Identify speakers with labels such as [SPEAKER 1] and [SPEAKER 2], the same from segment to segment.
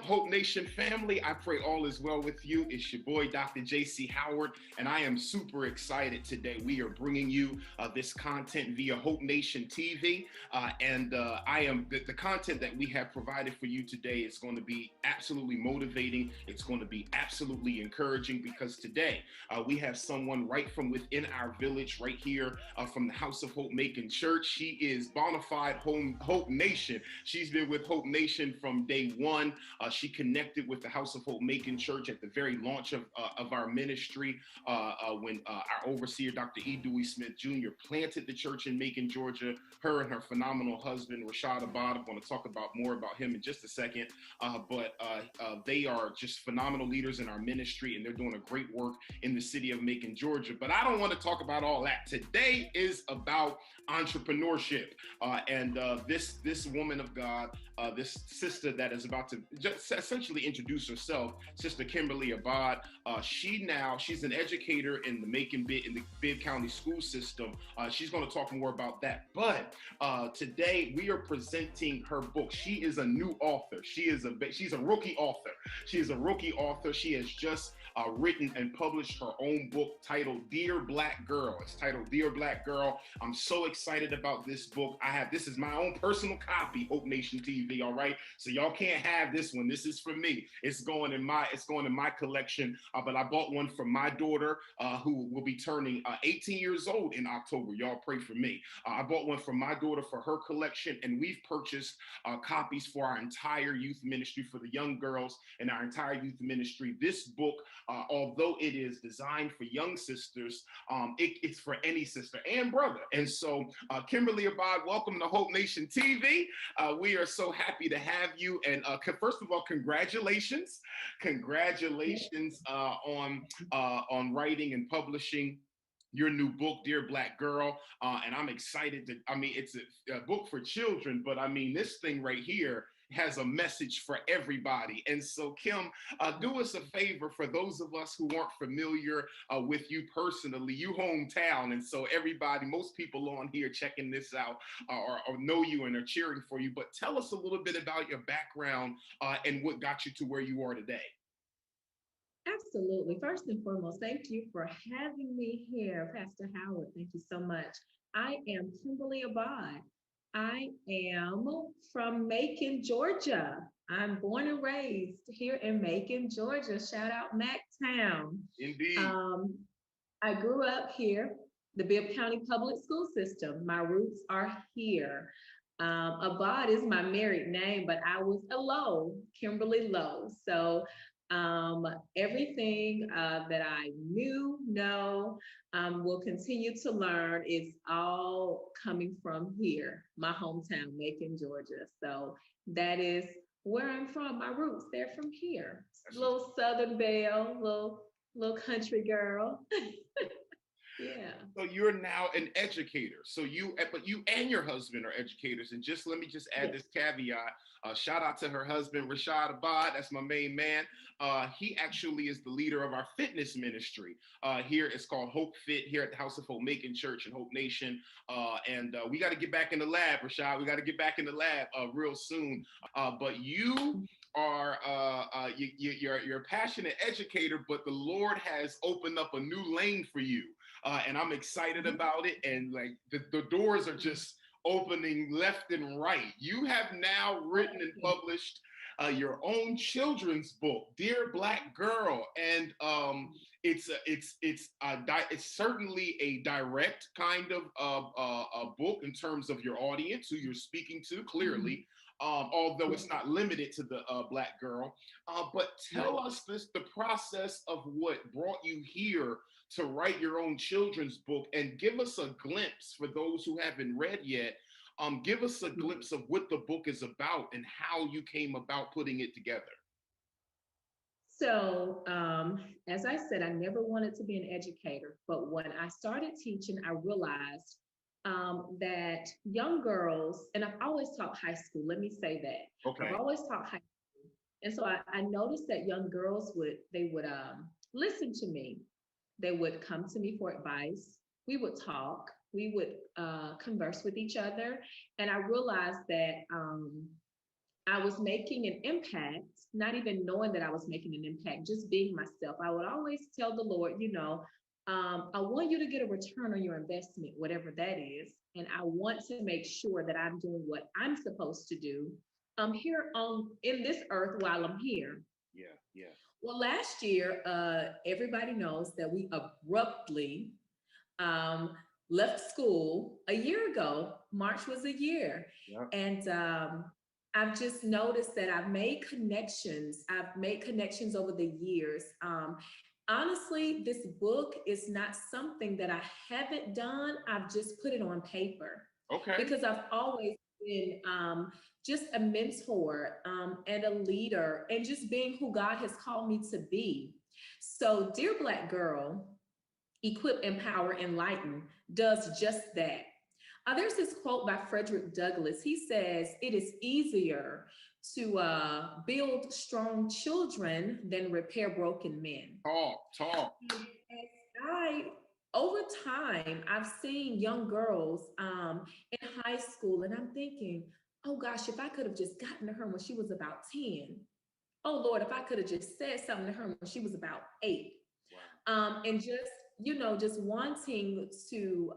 [SPEAKER 1] up, Hope Nation family? I pray all is well with you. It's your boy, Dr. J.C. Howard, and I am super excited today. We are bringing you this content via Hope Nation TV, the content that we have provided for you today is going to be absolutely motivating. It's going to be absolutely encouraging because today we have someone right from within our village, right here from the House of Hope Macon Church. She is bona fide Hope Nation. She's been with Hope Nation from day one. She connected with the House of Hope Macon Church at the very launch of our ministry when our overseer, Dr. E. Dewey Smith Jr., planted the church in Macon, Georgia. Her and her phenomenal husband, Rashad Abad, I'm going to talk about more about him in just a second. But they are just phenomenal leaders in our ministry, and they're doing a great work in the city of Macon, Georgia. But I don't want to talk about all that. Today is about entrepreneurship. This woman of God, this sister that is about to just essentially introduce herself, Sister Kimberly Abad. She's an educator in the Bibb County school system. She's going to talk more about that. But today we are presenting her book. She is a new author. She's a rookie author. She is a rookie author. She has just written and published her own book titled Dear Black Girl. It's titled Dear Black Girl. I'm so excited about this book. This is my own personal copy, Hope Nation TV. All right, so y'all can't have this one. This is for me. It's going in my collection. But I bought one for my daughter, who will be turning 18 years old in October. Y'all pray for me. I bought one for my daughter for her collection, and we've purchased copies for our entire youth ministry, for the young girls and our entire youth ministry. This book, although it is designed for young sisters, it's for any sister and brother. And so, Kimberly Abad, welcome to Hope Nation TV. We are so happy to have you. And first of all, congratulations on writing and publishing your new book, Dear Black Girl. And I'm excited it's a book for children, but this thing right here has a message for everybody. And so, Kim, do us a favor for those of us who aren't familiar with you personally, you hometown. And so most people on here checking this out or know you and are cheering for you, but tell us a little bit about your background and what got you to where you are today.
[SPEAKER 2] Absolutely. First and foremost, thank you for having me here, Pastor Howard. Thank you so much. I am Kimberly Abad. I am from Macon, Georgia. I'm born and raised here in Macon, Georgia. Shout out Mactown.
[SPEAKER 1] Indeed.
[SPEAKER 2] I grew up here, the Bibb County Public School System. My roots are here. Abad is my married name, but I was a Lowe, Kimberly Lowe. So everything that I know, will continue to learn is all coming from here, my hometown, Macon, Georgia. So that is where I'm from. My roots, they're from here. Little Southern belle, little country girl. Yeah.
[SPEAKER 1] So you're now an educator. But you and your husband are educators. And let me add this caveat. Shout out to her husband, Rashad Abad. That's my main man. He actually is the leader of our fitness ministry. Here it's called Hope Fit here at the House of Hope Macon Church and Hope Nation. We got to get back in the lab, Rashad. We got to get back in the lab real soon. But you are you're a passionate educator, but the Lord has opened up a new lane for you. And I'm excited about it. And like the doors are just opening left and right. You have now written and published your own children's book, Dear Black Girl. And it's certainly a direct kind of a book in terms of your audience, who you're speaking to, clearly. Although it's not limited to the Black girl. But tell us the process of what brought you here to write your own children's book, and give us a glimpse for those who haven't read yet. Give us a glimpse of what the book is about and how you came about putting it together.
[SPEAKER 2] So, as I said, I never wanted to be an educator, but when I started teaching, I realized that young girls, and I've always taught high school, let me say that.
[SPEAKER 1] Okay.
[SPEAKER 2] I've always taught high school. And so I noticed that young girls would listen to me. They would come to me for advice. We would talk, we would converse with each other. And I realized that I was making an impact not even knowing that I was making an impact, just being myself. I would always tell the Lord, I want you to get a return on your investment, whatever that is. And I want to make sure that I'm doing what I'm supposed to do here on in this earth while I'm here.
[SPEAKER 1] Yeah, yeah,
[SPEAKER 2] Well, last year, everybody knows that we abruptly um, left school a year ago. March was a year.
[SPEAKER 1] yeah.
[SPEAKER 2] And I've just noticed that I've made connections. I've made connections over the years. Honestly, this book is not something that I haven't done. I've just put it on paper
[SPEAKER 1] Okay.
[SPEAKER 2] because I've always been just a mentor and a leader and just being who God has called me to be. So, Dear Black Girl, Equip, Empower, Enlighten does just that. There's this quote by Frederick Douglass. He says, "It is easier to build strong children than repair broken men."
[SPEAKER 1] Talk, talk.
[SPEAKER 2] And as I, over time, I've seen young girls in high school, and I'm thinking, oh gosh, if I could have just gotten to her when she was about 10. Oh Lord, if I could have just said something to her when she was about 8.
[SPEAKER 1] Wow.
[SPEAKER 2] And just, just wanting to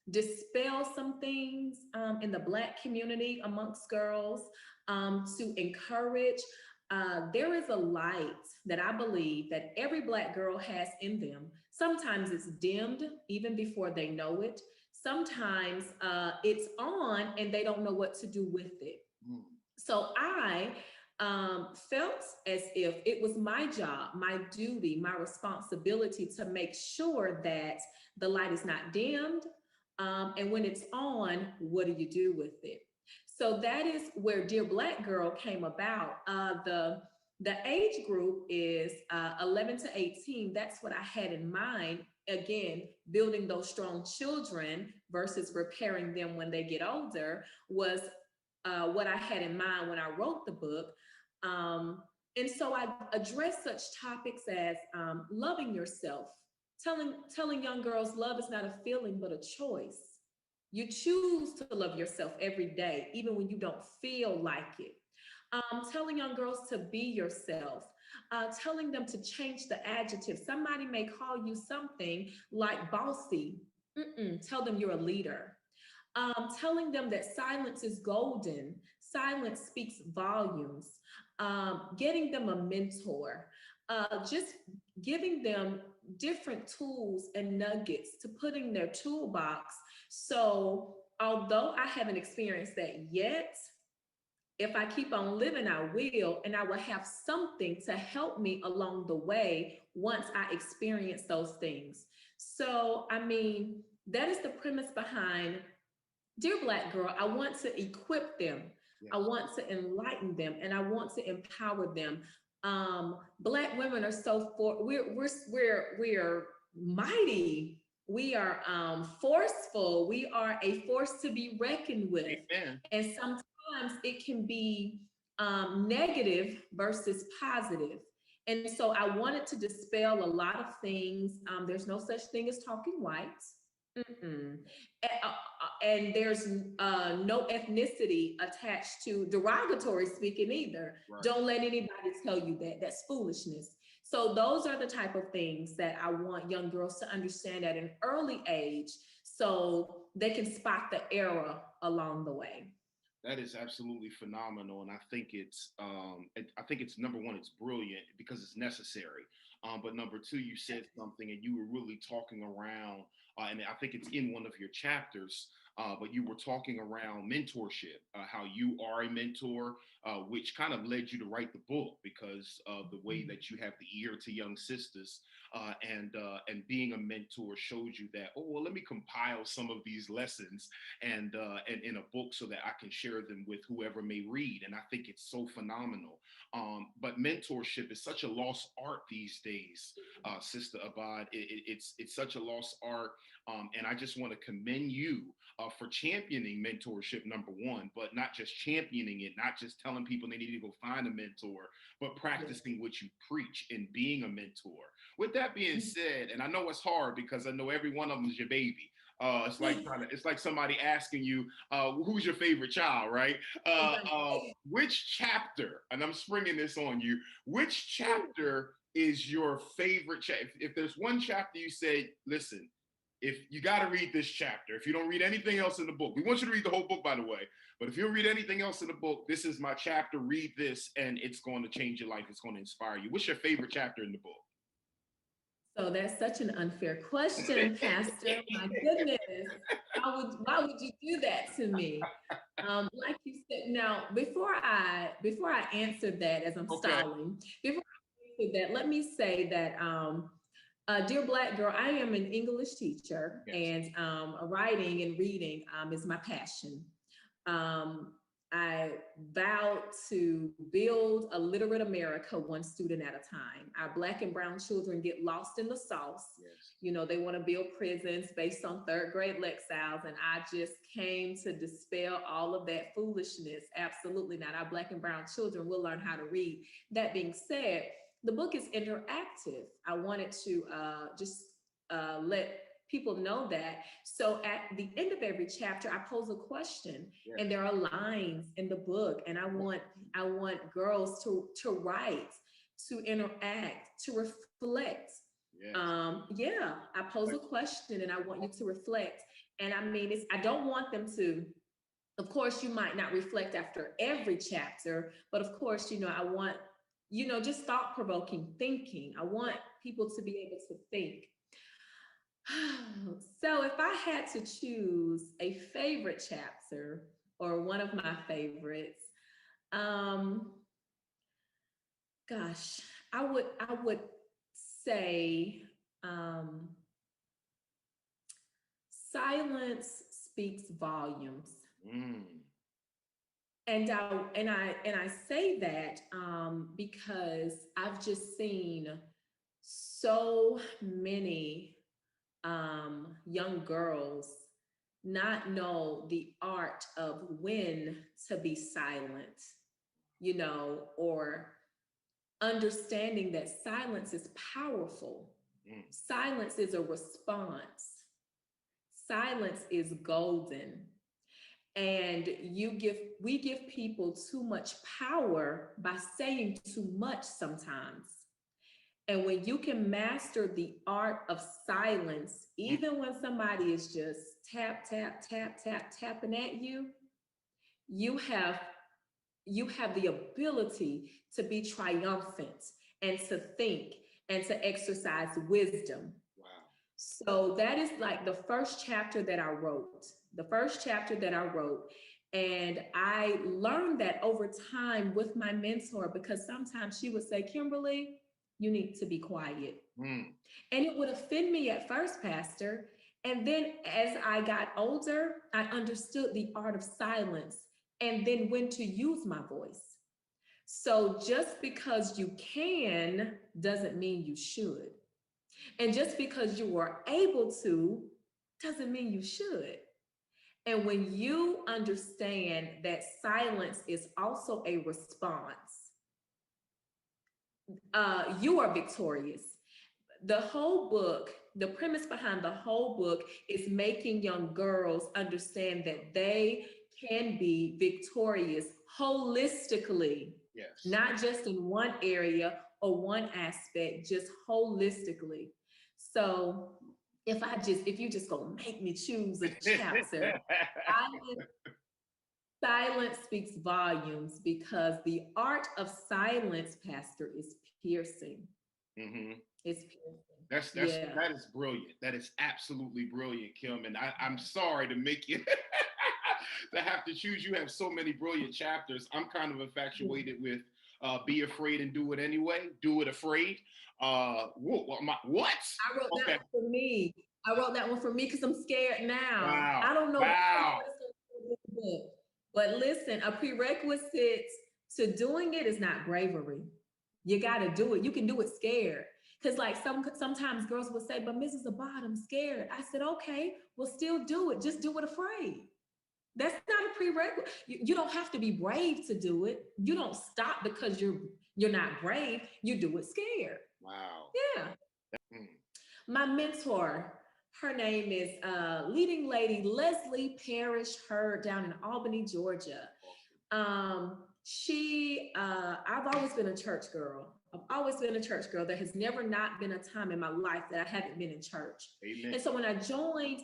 [SPEAKER 2] dispel some things in the Black community amongst girls, to encourage. There is a light that I believe that every Black girl has in them. Sometimes it's dimmed even before they know it. Sometimes it's on and they don't know what to do with it.
[SPEAKER 1] Mm.
[SPEAKER 2] So I felt as if it was my job, my duty, my responsibility to make sure that the light is not dimmed. And when it's on, what do you do with it? So that is where Dear Black Girl came about. The age group is 11 to 18. That's what I had in mind. Again, building those strong children versus repairing them when they get older was what I had in mind when I wrote the book. Um, and so I address such topics as loving yourself, telling young girls love is not a feeling but a choice. You choose to love yourself every day, even when you don't feel like it. Telling young girls to be yourself, telling them to change the adjective. Somebody may call you something like bossy. Tell them you're a leader. Telling them that silence is golden, silence speaks volumes, getting them a mentor, just giving them different tools and nuggets to put in their toolbox. So, although I haven't experienced that yet, if I keep on living, I will, and I will have something to help me along the way once I experience those things. So, I mean, that is the premise behind Dear Black Girl. I want to equip them.
[SPEAKER 1] Yes.
[SPEAKER 2] I want to enlighten them, and I want to empower them. Black women are so we're mighty. We are forceful. We are a force to be reckoned with.
[SPEAKER 1] Amen.
[SPEAKER 2] And sometimes it can be negative versus positive. And so I wanted to dispel a lot of things. There's no such thing as talking white. Mm-mm. And there's no ethnicity attached to derogatory speaking either.
[SPEAKER 1] Right.
[SPEAKER 2] Don't let anybody tell you that. That's foolishness. So those are the type of things that I want young girls to understand at an early age so they can spot the error along the way.
[SPEAKER 1] That is absolutely phenomenal, and I think it's number one, it's brilliant because it's necessary. But number two, you said something, and you were really talking around, and I think it's in one of your chapters. But you were talking around mentorship, how you are a mentor, which kind of led you to write the book because of the way that you have the ear to young sisters, and being a mentor showed you that, oh well, let me compile some of these lessons and in a book so that I can share them with whoever may read. And I think it's so phenomenal. But mentorship is such a lost art these days, Sister Abad. It's such a lost art, and I just want to commend you for championing mentorship, number one, but not just championing it, not just telling people they need to go find a mentor, but practicing what you preach and being a mentor. With that being said, and I know it's hard because I know every one of them is your baby. It's like somebody asking you, who's your favorite child, right? Which chapter, and I'm springing this on you, which chapter is your favorite chapter? If there's one chapter you say, listen, if you got to read this chapter, if you don't read anything else in the book, we want you to read the whole book, by the way, but if you don't read anything else in the book, this is my chapter, read this, and it's going to change your life. It's going to inspire you. What's your favorite chapter in the book?
[SPEAKER 2] So that's such an unfair question, Pastor. My goodness. Why would you do that to me? Like you said, now before I answer that, as I'm stalling, before I answer that, let me say that dear Black girl, I am an English teacher, and writing and reading is my passion. I vowed to build a literate America one student at a time. Our Black and brown children get lost in the sauce. You know, they want to build prisons based on third grade Lexile, and I just came to dispel all of that foolishness. Absolutely not. Our Black and brown children will learn how to read. That being said, the book is interactive. I wanted to just let people know that. So at the end of every chapter, I pose a question, and there are lines in the book, and I want girls to write, to interact, to reflect. I pose a question, and I want you to reflect. And I mean, I don't want them to. Of course, you might not reflect after every chapter, but of course, you know, I want, you know, just thought-provoking thinking. I want people to be able to think. So if I had to choose a favorite chapter or one of my favorites, gosh, I would say silence speaks volumes. And I say that because I've just seen so many young girls not know the art of when to be silent, you know, or understanding that silence is powerful. Silence is a response. Silence is golden. And we give people too much power by saying too much sometimes. And when you can master the art of silence, even when somebody is just tapping at you, you have the ability to be triumphant and to think and to exercise wisdom.
[SPEAKER 1] Wow.
[SPEAKER 2] So that is like the first chapter that I wrote. And I learned that over time with my mentor, because sometimes she would say, Kimberly, you need to be quiet. And it would offend me at first, Pastor. And then as I got older, I understood the art of silence and then when to use my voice. So just because you can doesn't mean you should. And just because you are able to doesn't mean you should. And when you understand that silence is also a response, you are victorious. The whole book, the premise behind the whole book is making young girls understand that they can be victorious holistically, not just in one area or one aspect, just holistically. So if you just gonna make me choose a chapter, silence speaks volumes, because the art of silence, Pastor, is piercing. It's piercing.
[SPEAKER 1] That is brilliant. That is absolutely brilliant, Kim. And I'm sorry to make you to have to choose. You have so many brilliant chapters. I'm kind of infatuated with Be Afraid and Do It Anyway. Do It Afraid. What?
[SPEAKER 2] I wrote that one for me. Because I'm scared now.
[SPEAKER 1] Wow.
[SPEAKER 2] I don't know.
[SPEAKER 1] Wow.
[SPEAKER 2] But listen, a prerequisite to doing it is not bravery. You got to do it. You can do it scared. Because like sometimes girls will say, but Mrs. Abad, I'm scared. I said, okay, well, still do it. Just do it afraid. That's not a prerequisite. You don't have to be brave to do it. You don't stop because you're not brave. You do it scared.
[SPEAKER 1] Wow.
[SPEAKER 2] Yeah. My mentor, Her name is leading lady Leslie Parrish Hurd down in Albany, Georgia. I've always been a church girl. I've always been a church girl. There has never not been a time in my life that I haven't been in church.
[SPEAKER 1] Amen.
[SPEAKER 2] And so when I joined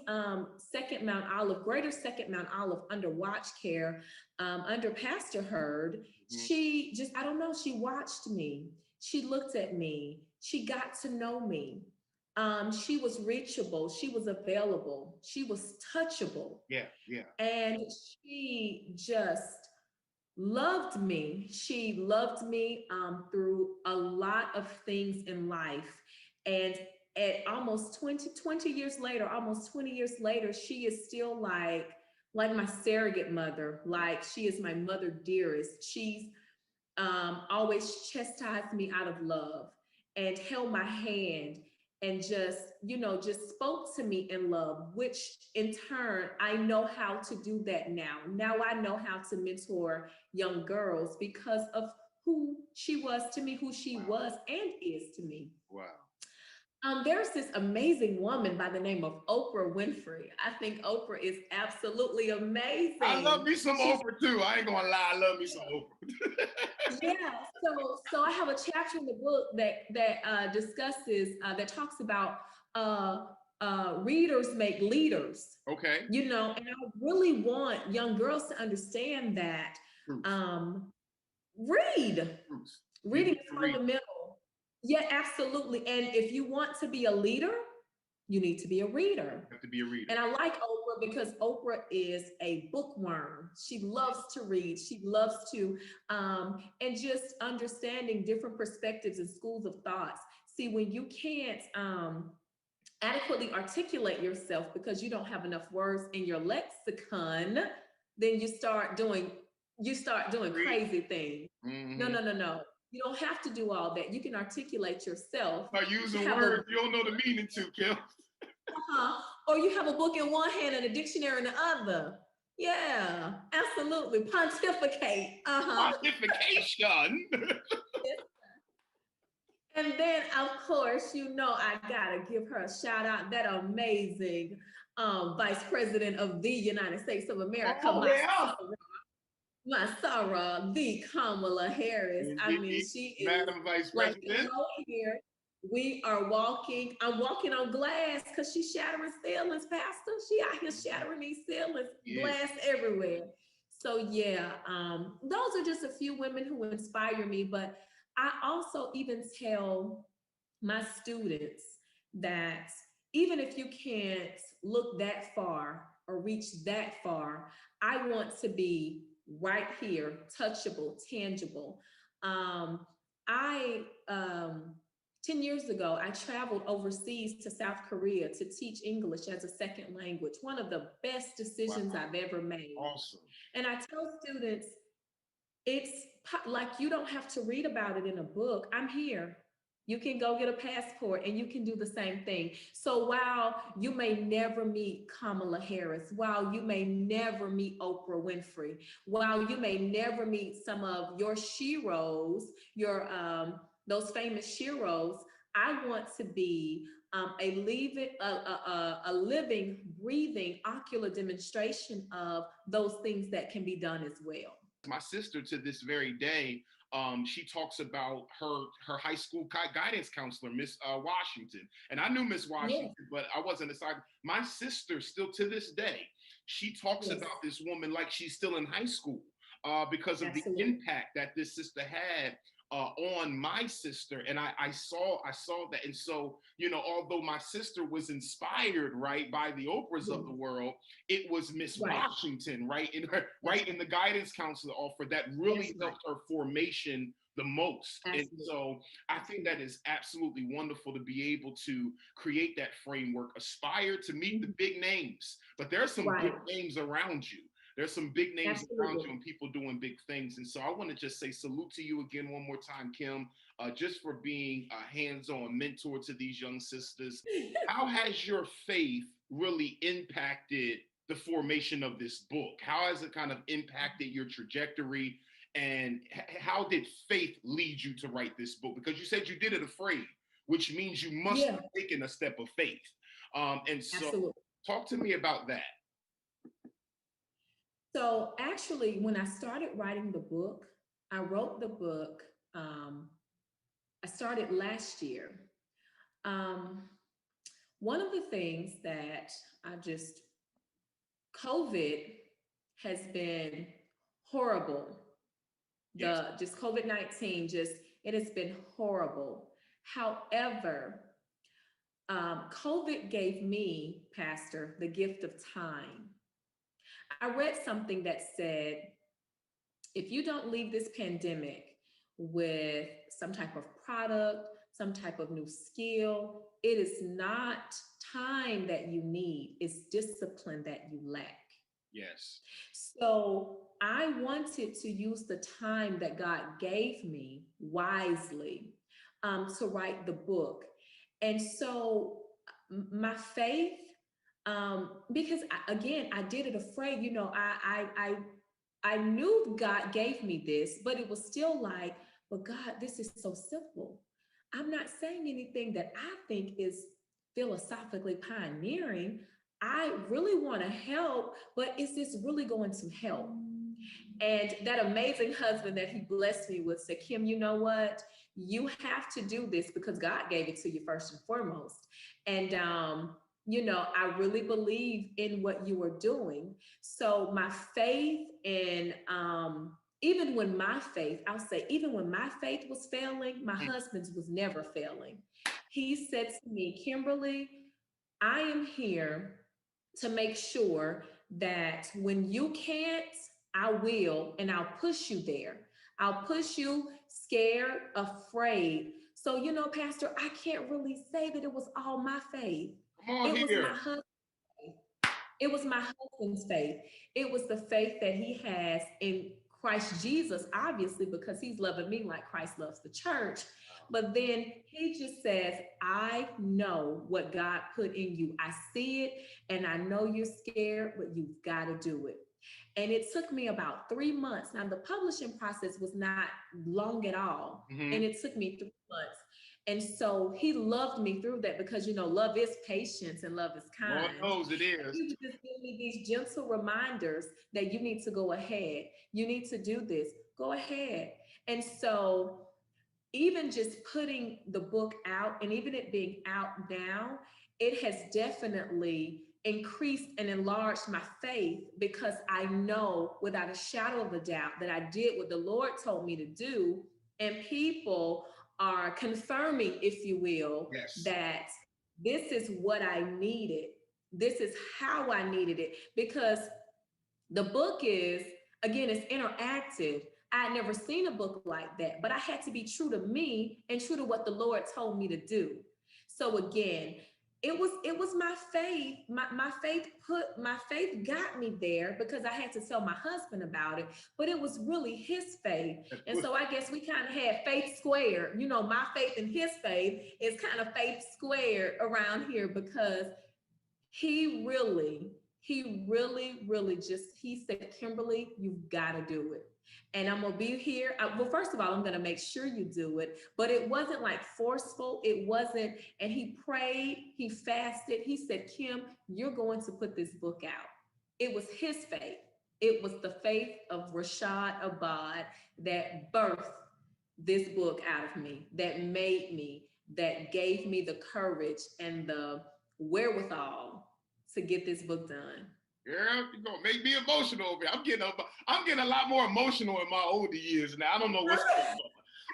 [SPEAKER 2] Second Mount Olive, Greater Second Mount Olive under Watch Care, under Pastor Hurd, she just, I don't know, she watched me. She looked at me. She got to know me. She was reachable. She was available. She was touchable.
[SPEAKER 1] Yeah, yeah.
[SPEAKER 2] And she just loved me. She loved me through a lot of things in life. And at almost 20 years later, almost 20 years later, she is still like my surrogate mother. Like she is my mother dearest. She's always chastised me out of love and held my hand and just, just spoke to me in love, which in turn, I know how to do that now. Now I know how to mentor young girls because of who she was to me, who she was and is to me.
[SPEAKER 1] Wow.
[SPEAKER 2] There's this amazing woman by the name of Oprah Winfrey. I think Oprah is absolutely amazing.
[SPEAKER 1] I love me some Oprah too. I ain't gonna lie, I love me some Oprah.
[SPEAKER 2] Yeah. So I have a chapter in the book that discusses that talks about readers make leaders.
[SPEAKER 1] Okay.
[SPEAKER 2] And I really want young girls to understand that read. Reading is fundamental. Yeah, absolutely. And if you want to be a leader, you need to be a reader.
[SPEAKER 1] You have to be a reader.
[SPEAKER 2] And I like Oprah because Oprah is a bookworm. She loves to read. She loves to, and just understanding different perspectives and schools of thoughts. See, when you can't adequately articulate yourself because you don't have enough words in your lexicon, then you start doing crazy things.
[SPEAKER 1] Mm-hmm.
[SPEAKER 2] No. You don't have to do all that. You can articulate yourself.
[SPEAKER 1] By using words you don't know the meaning to, Kim.
[SPEAKER 2] Or you have a book in one hand and a dictionary in the other. Yeah, absolutely. Pontificate.
[SPEAKER 1] Pontification.
[SPEAKER 2] And then, of course, I gotta give her a shout out. That amazing Vice President of the United States of America, my Sarah, the Kamala Harris.
[SPEAKER 1] Indeed.
[SPEAKER 2] I mean, she is
[SPEAKER 1] Madam Vice President.
[SPEAKER 2] Here. We are walking. I'm walking on glass because she's shattering ceilings, Pastor. She out here shattering these ceilings, glass everywhere. So yeah, those are just a few women who inspire me. But I also even tell my students that even if you can't look that far or reach that far, I want to be right here, touchable, tangible. 10 years ago, I traveled overseas to South Korea to teach English as a second language. One of the best decisions I've ever made.
[SPEAKER 1] Awesome.
[SPEAKER 2] And I tell students, it's like you don't have to read about it in a book. I'm here. You can go get a passport and you can do the same thing. So while you may never meet Kamala Harris, while you may never meet Oprah Winfrey, while you may never meet some of your sheroes, those famous sheroes, I want to be a living, breathing, ocular demonstration of those things that can be done as well.
[SPEAKER 1] My sister, to this very day, she talks about her high school guidance counselor, Miss Washington. And I knew Miss Washington, but I wasn't aside. My sister, still to this day, she talks about this woman like she's still in high school because of the impact that this sister had on my sister. And I saw that. And so, although my sister was inspired, right, by the Oprahs of the world, it was Miss Washington, right, in the guidance counselor offer that really helped her formation the most. And so I think that is absolutely wonderful to be able to create that framework, aspire to meet the big names, but there are some big names around you. There's some big names around you and people doing big things. And so I want to just say salute to you again one more time, Kim, just for being a hands-on mentor to these young sisters. How has your faith really impacted the formation of this book? How has it kind of impacted your trajectory? And how did faith lead you to write this book? Because you said you did it afraid, which means you must have taken a step of faith. And so
[SPEAKER 2] Absolutely.
[SPEAKER 1] talk to me about that.
[SPEAKER 2] So actually, when I started writing the book, I wrote the book. I started last year. Um, One of the things that I just, COVID has been horrible.
[SPEAKER 1] Yes.
[SPEAKER 2] The just COVID-19, just it has been horrible. However, COVID gave me, Pastor, the gift of time. I read something that said, if you don't leave this pandemic with some type of product, some type of new skill, it is not time that you need, it's discipline that you lack.
[SPEAKER 1] Yes.
[SPEAKER 2] So I wanted to use the time that God gave me wisely, to write the book. And so my faith, because again, I did it afraid. I knew God gave me this, but it was still like, but God, this is so simple. I'm not saying anything that I think is philosophically pioneering. I really want to help, but is this really going to help? And that amazing husband that he blessed me with said, Kim, you know what? You have to do this because God gave it to you first and foremost. And, I really believe in what you are doing. So my faith in, even when my faith, I'll say, even when my faith was failing, my
[SPEAKER 1] Mm.
[SPEAKER 2] husband's was never failing. He said to me, Kimberly, I am here to make sure that when you can't, I will, and I'll push you there. I'll push you scared, afraid. So, Pastor, I can't really say that it was all my faith.
[SPEAKER 1] Come on
[SPEAKER 2] It was my
[SPEAKER 1] here.
[SPEAKER 2] husband. It was my husband's faith. It was the faith that he has in Christ Jesus, obviously, because he's loving me like Christ loves the church. But then he just says, I know what God put in you. I see it and I know you're scared, but you've got to do it. And it took me about 3 months. Now, the publishing process was not long at all. And
[SPEAKER 1] Hmm.
[SPEAKER 2] it took me 3 months. And so he loved me through that because, love is patience and love is
[SPEAKER 1] Lord
[SPEAKER 2] kind.
[SPEAKER 1] knows it
[SPEAKER 2] And
[SPEAKER 1] is.
[SPEAKER 2] he would just give me these gentle reminders that you need to go ahead. You need to do this. Go ahead. And so even just putting the book out and even it being out now, it has definitely increased and enlarged my faith because I know without a shadow of a doubt that I did what the Lord told me to do. And people are confirming, if you will,
[SPEAKER 1] Yes.
[SPEAKER 2] that this is what I needed. This is how I needed it. Because the book is, again, it's interactive. I had never seen a book like that, but I had to be true to me and true to what the Lord told me to do. So again, it was my faith. My faith got me there because I had to tell my husband about it, but it was really his faith. And so I guess we kind of had faith squared. My faith and his faith is kind of faith squared around here because he really just he said, Kimberly, you've got to do it. And I'm gonna be here. Well, first of all, I'm gonna make sure you do it. But it wasn't like forceful. It wasn't. And he prayed, he fasted. He said, Kim, you're going to put this book out. It was his faith. It was the faith of Rashad Abad that birthed this book out of me, that made me, that gave me the courage and the wherewithal to get this book done.
[SPEAKER 1] Girl, you gonna make me emotional over here. I'm getting a lot more emotional in my older years now. I don't know what's going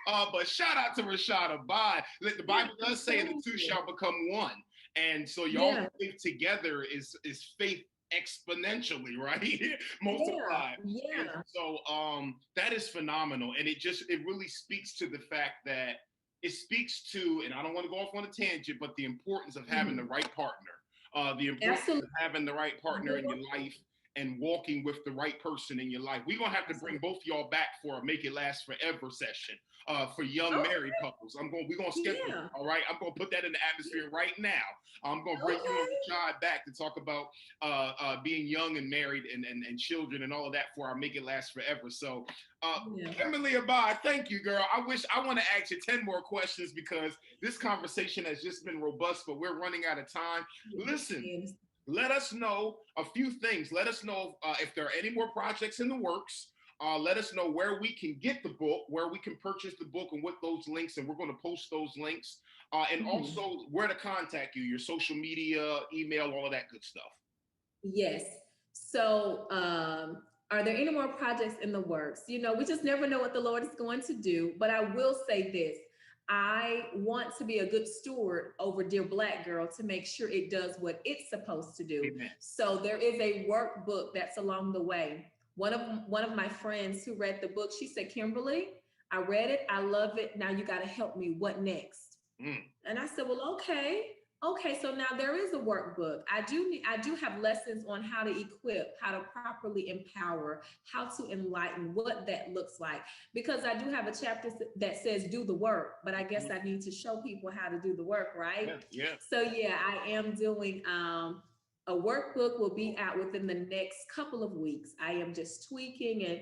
[SPEAKER 1] on. But shout out to Rashad Abad. The Bible does say the two shall become one. And so y'all
[SPEAKER 2] Yeah,
[SPEAKER 1] faith together is faith exponentially, right?
[SPEAKER 2] yeah,
[SPEAKER 1] Multiplied. And
[SPEAKER 2] yeah.
[SPEAKER 1] so that is phenomenal. And it really speaks to the fact that it speaks to, and I don't want to go off on a tangent, but the importance of having the
[SPEAKER 2] Mhm.
[SPEAKER 1] right partner. The importance
[SPEAKER 2] Absolutely.
[SPEAKER 1] of having the right partner in your life and walking with the right person in your life. We're gonna have to bring both y'all back for a Make It Last Forever session for young married couples. We're gonna schedule it, all right? I'm gonna put that in the atmosphere right now. I'm gonna bring you and Rashad back to talk about being young and married and children and all of that for our Make It Last Forever. So Kimberly Abad, thank you, girl. I want to ask you 10 more questions because this conversation has just been robust, but we're running out of time. Listen, let us know a few things. Let us know if there are any more projects in the works. Let us know where we can get the book, where we can purchase the book, and what those links, and we're going to post those links. And also where to contact you, your social media, email, all of that good stuff.
[SPEAKER 2] Yes. So, are there any more projects in the works? You know, we just never know what the Lord is going to do. But I will say this. I want to be a good steward over Dear Black Girl to make sure it does what it's supposed to do.
[SPEAKER 1] Amen.
[SPEAKER 2] So there is a workbook that's along the way. One of my friends who read the book, she said, Kimberly, I read it. I love it. Now you got to help me. What next? And I said, well, okay. So now there is a workbook. I do have lessons on how to equip, how to properly empower, how to enlighten, what that looks like. Because I do have a chapter that says do the work, but I guess I need to show people how to do the work, right?
[SPEAKER 1] Yeah.
[SPEAKER 2] So yeah, I am doing a workbook will be out within the next couple of weeks. I am just tweaking and,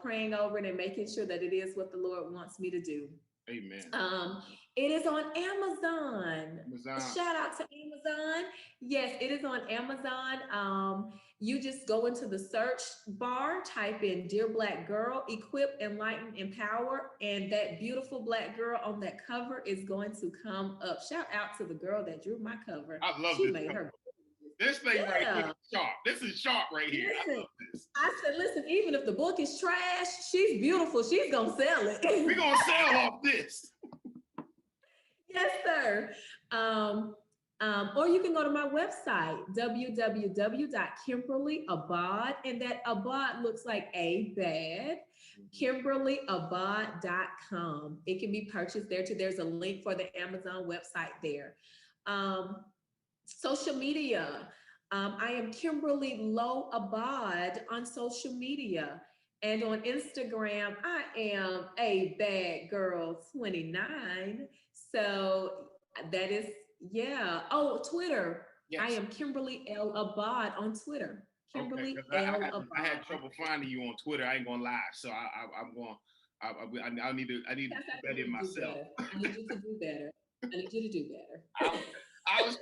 [SPEAKER 2] praying over it and making sure that it is what the Lord wants me to do.
[SPEAKER 1] Amen.
[SPEAKER 2] It is on Amazon. Shout out to Amazon. Yes, it is on Amazon. You just go into the search bar, type in Dear Black Girl, Equip, Enlighten, Empower, and that beautiful Black girl on that cover is going to come up. Shout out to the girl that drew my cover.
[SPEAKER 1] I love
[SPEAKER 2] she
[SPEAKER 1] this
[SPEAKER 2] made
[SPEAKER 1] cover.
[SPEAKER 2] her.
[SPEAKER 1] This thing right here is sharp. This is sharp right here.
[SPEAKER 2] I said, listen, even if the book is trash, she's beautiful. She's going to sell it.
[SPEAKER 1] We're going to sell off this.
[SPEAKER 2] Yes, sir. Or you can go to my website, www.KimberlyAbad, and that Abad looks like a bad, KimberlyAbad.com. It can be purchased there too. There's a link for the Amazon website there. Social media. I am Kimberly Low Abad on social media. And on Instagram, I am a bad girl 29. So that is, yeah. Oh, Twitter. Yes. I am Kimberly L. Abad on Twitter. Kimberly L. Abad.
[SPEAKER 1] I had trouble finding you on Twitter. I ain't gonna lie. So I'm going. I need to do that in myself.
[SPEAKER 2] I need you to do better.
[SPEAKER 1] I was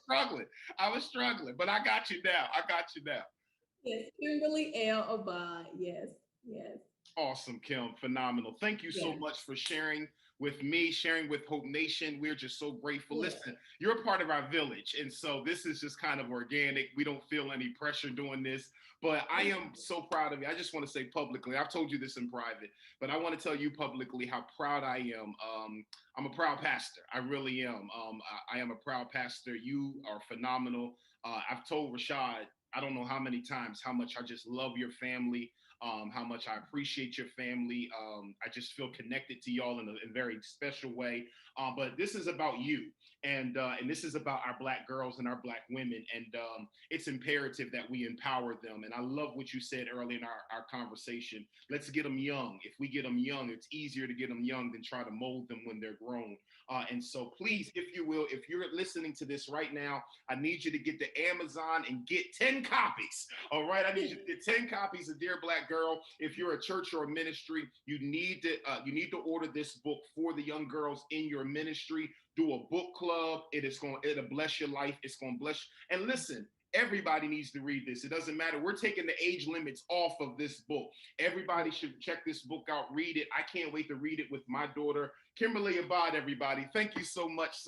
[SPEAKER 1] struggling, but I got you now.
[SPEAKER 2] Yes, Kimberly L. Abad. Yes.
[SPEAKER 1] Awesome, Kim. Phenomenal. Thank you so much for sharing with me, sharing with Hope Nation. We're just so grateful. Yeah. Listen, you're a part of our village. And so this is just kind of organic. We don't feel any pressure doing this, but I am so proud of you. I just want to say publicly, I've told you this in private, but I want to tell you publicly how proud I am. I'm a proud pastor. I really am. I am a proud pastor. You are phenomenal. I've told Rashad, I don't know how many times, how much I just love your family. How much I appreciate your family. I just feel connected to y'all in a very special way. But this is about you. And this is about our Black girls and our Black women. And it's imperative that we empower them. And I love what you said early in our conversation. Let's get them young. If we get them young, it's easier to get them young than try to mold them when they're grown. And so please, if you will, if you're listening to this right now, I need you to get to Amazon and get 10 copies. All right. I need you to get 10 copies of Dear Black Girl. If you're a church or a ministry, you need to order this book for the young girls in your ministry. Do a book club. It'll bless your life. It's going to bless you. And listen, everybody needs to read this. It doesn't matter. We're taking the age limits off of this book. Everybody should check this book out, read it. I can't wait to read it with my daughter, Kimberly Abad, everybody. Thank you so much.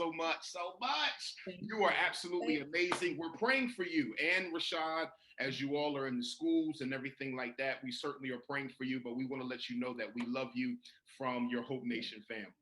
[SPEAKER 1] You are absolutely amazing. We're praying for you and Rashad as you all are in the schools and everything like that. We certainly are praying for you, but we want to let you know that we love you from your Hope Nation family.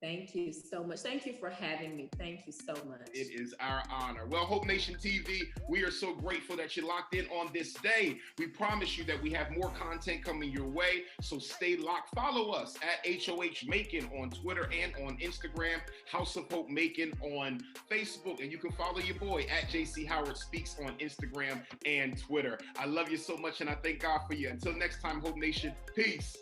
[SPEAKER 2] Thank you so much. Thank you for having me. Thank you so much.
[SPEAKER 1] It is our honor. Well, Hope Nation TV, we are so grateful that you're locked in on this day. We promise you that we have more content coming your way, so stay locked. Follow us at HOH Macon on Twitter and on Instagram, House of Hope Macon on Facebook, and you can follow your boy at JC Howard Speaks on Instagram and Twitter. I love you so much, and I thank God for you. Until next time, Hope Nation, peace.